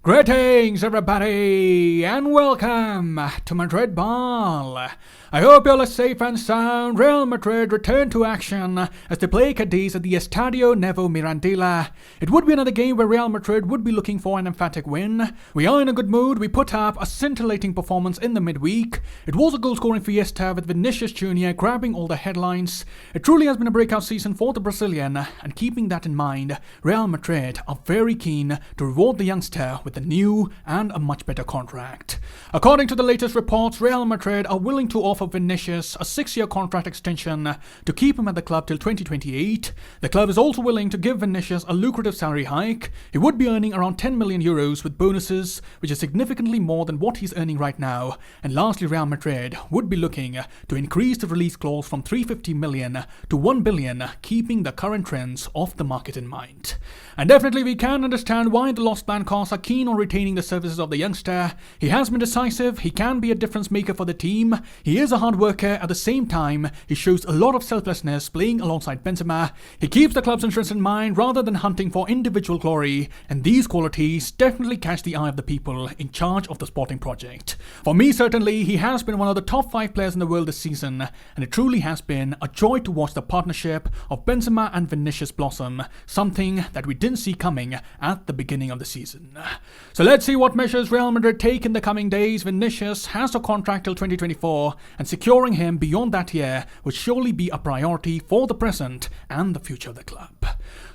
Greetings everybody and welcome to Madrid Ball. I hope you're all safe and sound. Real Madrid return to action as they play Cadiz at the Estadio Nuevo Mirandilla. It would be another game where Real Madrid would be looking for an emphatic win. We are in a good mood. We put up a scintillating performance in the midweek. It was a goal-scoring fiesta with Vinicius Junior grabbing all the headlines. It truly has been a breakout season for the Brazilian, and keeping that in mind, Real Madrid are very keen to reward the youngster with a new and a much better contract. According to the latest reports, Real Madrid are willing to offer Vinicius a 6-year contract extension to keep him at the club till 2028. The club is also willing to give Vinicius a lucrative salary hike. He would be earning around 10 million euros with bonuses, which is significantly more than what he's earning right now. And lastly, Real Madrid would be looking to increase the release clause from 350 million to 1 billion, keeping the current trends of the market in mind. And definitely we can understand why the Lost Blancos are keen on retaining the services of the youngster. He has been decisive, he can be a difference maker for the team, he is a hard worker. At the same time, he shows a lot of selflessness playing alongside Benzema. He keeps the club's interest in mind rather than hunting for individual glory, and these qualities definitely catch the eye of the people in charge of the sporting project. For me, certainly, he has been one of the top 5 players in the world this season, and it truly has been a joy to watch the partnership of Benzema and Vinicius blossom, something that we didn't see coming at the beginning of the season. So let's see what measures Real Madrid take in the coming days. Vinicius has a contract till 2024, and securing him beyond that year would surely be a priority for the present and the future of the club.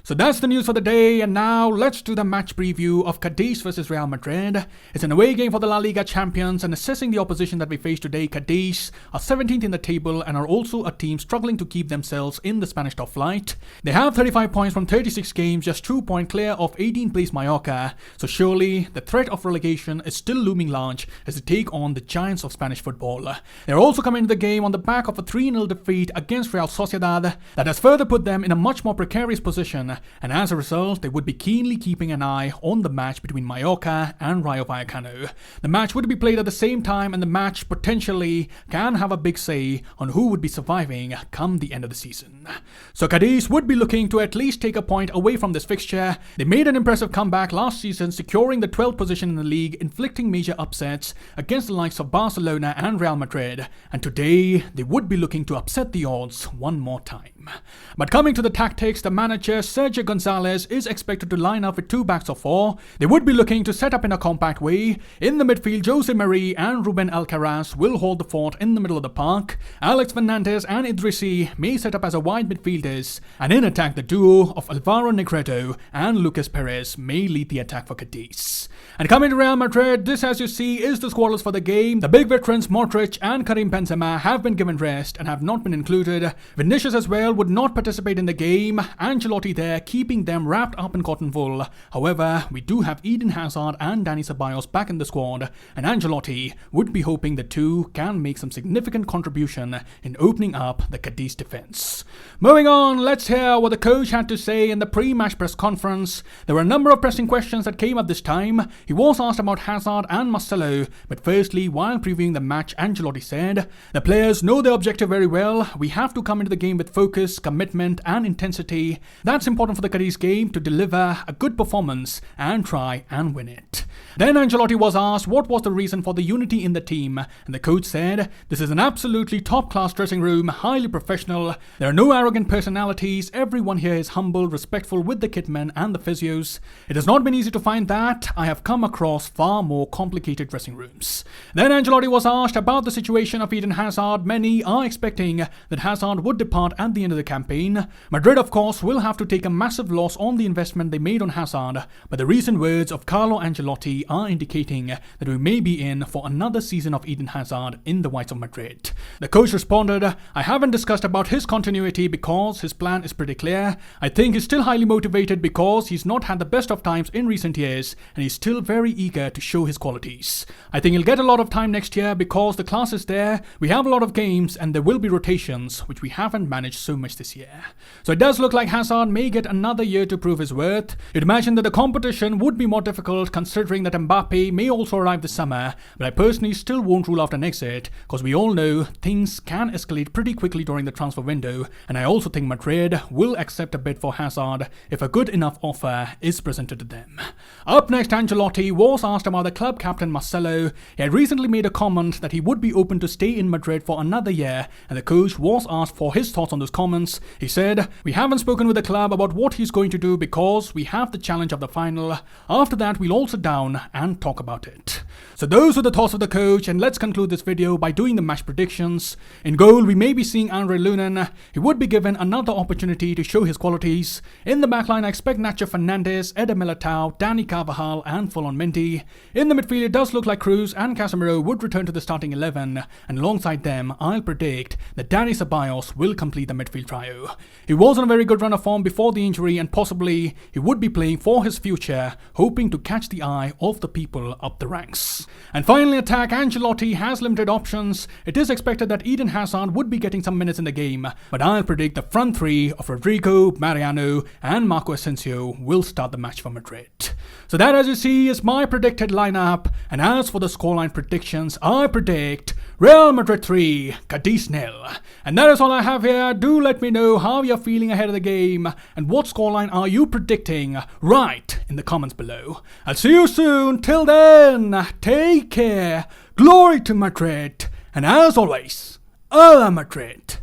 So that's the news for the day, and now let's do the match preview of Cadiz versus Real Madrid. It's an away game for the La Liga champions, and assessing the opposition that we face today, Cadiz are 17th in the table and are also a team struggling to keep themselves in the Spanish top flight. They have 35 points from 36 games, just 2 points clear of 18th place Mallorca, so surely the threat of relegation is still looming large as they take on the giants of Spanish football. They're also coming into the game on the back of a 3-0 defeat against Real Sociedad that has further put them in a much more precarious position, and as a result, they would be keenly keeping an eye on the match between Mallorca and Rayo Vallecano. The match would be played at the same time, and the match potentially can have a big say on who would be surviving come the end of the season. So Cadiz would be looking to at least take a point away from this fixture. They made an impressive comeback last season, securing the 12th position in the league, inflicting major upsets against the likes of Barcelona and Real Madrid, and today they would be looking to upset the odds one more time. But coming to the tactics, the manager Sergio Gonzalez is expected to line up with 2 backs of 4. They would be looking to set up in a compact way. In the midfield, Jose Marie and Ruben Alcaraz will hold the fort in the middle of the park. Alex Fernandez and Idrissi may set up as a wide midfielders, and in attack the duo of Alvaro Negredo and Lucas Perez may lead the attack for Cadiz. And coming to Real Madrid, this, as you see, is the squad list for the game. The big veterans Modric and Karim Benzema have been given rest and have not been included. Vinicius as well would not participate in the game. Ancelotti there keeping them wrapped up in cotton wool. However, we do have Eden Hazard and Dani Ceballos back in the squad, and Ancelotti would be hoping the two can make some significant contribution in opening up the Cadiz defense. Moving on, let's hear what the coach had to say in the pre-match press conference. There were a number of pressing questions that came up this time. He was asked about Hazard and Marcelo, but firstly, while previewing the match, Ancelotti said, "The players know their objective very well. We have to come into the game with focus, commitment and intensity. That's important for the Cadiz game to deliver a good performance and try and win it." Then Ancelotti was asked what was the reason for the unity in the team, and the coach said, "This is an absolutely top-class dressing room, highly professional. There are no arrogant personalities. Everyone here is humble, respectful with the kitmen and the physios. It has not been easy to find that. I have come across far more complicated dressing rooms." Then Ancelotti was asked about the situation of Eden Hazard. Many are expecting that Hazard would depart at the end of the campaign. Madrid, of course, will have to take a massive loss on the investment they made on Hazard, but the recent words of Carlo Ancelotti are indicating that we may be in for another season of Eden Hazard in the whites of Madrid. The coach responded, "I haven't discussed about his continuity because his plan is pretty clear. I think he's still highly motivated because he's not had the best of times in recent years, and he's still very eager to show his qualities. I think he'll get a lot of time next year because the class is there. We have a lot of games and there will be rotations, which we haven't managed so much this year. So it does look like Hazard may get another year to prove his worth. You'd imagine that the competition would be more difficult considering that Mbappe may also arrive this summer, but I personally still won't rule out an exit because we all know things can escalate pretty quickly during the transfer window, and I also think Madrid will accept a bid for Hazard if a good enough offer is presented to them. Up next, Ancelotti was asked about the club captain Marcelo. He had recently made a comment that he would be open to stay in Madrid for another year, and the coach was asked for his thoughts on those comments. He said, "We haven't spoken with the club about what he's going to do because we have the challenge of the final. After that, we'll all sit down and talk about it." So those were the thoughts of the coach, and let's conclude this video by doing the match predictions. In goal, we may be seeing Andre Lunin. He would be given another opportunity to show his qualities. In the backline, I expect Nacho Fernandez, Eder Militao, Dani Carvajal and Fullon Mendy. In the midfield, it does look like Cruz and Casemiro would return to the starting 11, and alongside them, I'll predict that Dani Ceballos will complete the midfield trio. He was on a very good run of form before the injury, and possibly he would be playing for his future, hoping to catch the eye of the people up the ranks. And finally, attack. Ancelotti has limited options. It is expected that Eden Hazard would be getting some minutes in the game, but I'll predict the front three of Rodrigo, Mariano and Marco Asensio will start the match for Madrid. So that, as you see, is my predicted lineup, and as for the scoreline predictions, I predict Real Madrid 3, Cadiz 0. And that is all I have here. Do let me know how you're feeling ahead of the game and what scoreline are you predicting right in the comments below. I'll see you soon. Till then, take care, glory to Madrid, and as always, Hola Madrid.